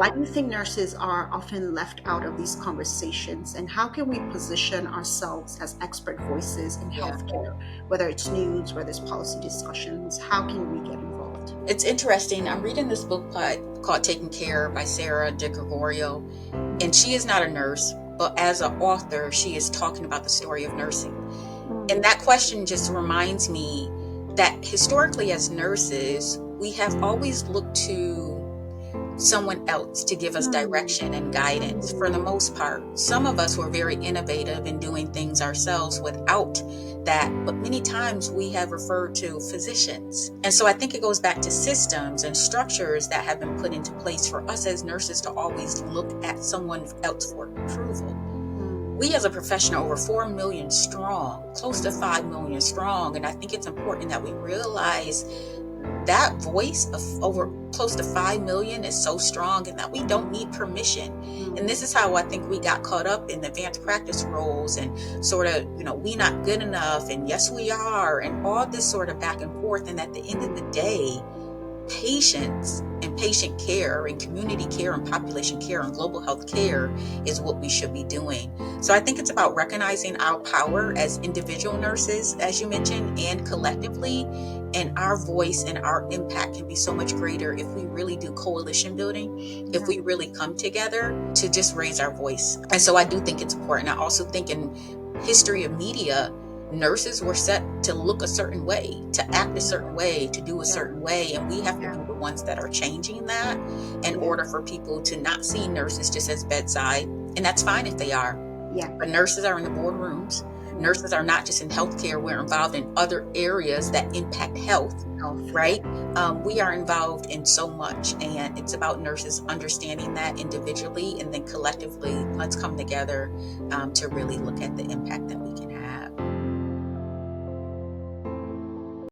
Why do you think nurses are often left out of these conversations? And how can we position ourselves as expert voices in Yeah. healthcare, whether it's news, whether it's policy discussions? How can we get involved? It's interesting. I'm reading this book called Taking Care by Sarah De Gregorio, and Mm, she is not a nurse, but as an author, she is talking about the story of nursing. And mm, that question just reminds me that historically, as nurses, we have always looked to someone else to give us mm, direction and guidance for the mm, most part. Some of us were very innovative in doing things ourselves without that, but many times we have referred to physicians. And so I think it goes back to systems and structures that have been put into place for us as nurses to always look at someone else for approval. mm. We as a profession are over 4 million strong, close to 5 million strong. And I think it's important that we realize that voice of over close to 5 million is so strong and that we don't need permission. And Mm, this is how I think we got caught up in advanced practice roles and sort of, we not good enough and yes we are and all this sort of back and forth. And at the end of the mm, day, patients and patient care and community care and population care and global health care is what we should be doing. So I think it's about recognizing our power as individual nurses, as you mentioned, and collectively. And our voice and our impact can be so much greater if we really do coalition building, if yeah, we really come together to just raise our voice. And so I do think it's important. I also think in history of media, nurses were set to look a certain way, to act a yeah, certain way, to do a yeah, certain way. And we have to yeah, be the ones that are changing that in yeah, order for people to not see nurses just as bedside. And that's fine if they are. yeah, But nurses are in the boardrooms. yeah. Nurses are not just in healthcare, we're involved in other areas that impact health, Health, yeah. right? We are involved in so much, and it's about nurses understanding that individually and then collectively, let's come together to really look at the impact that we can have.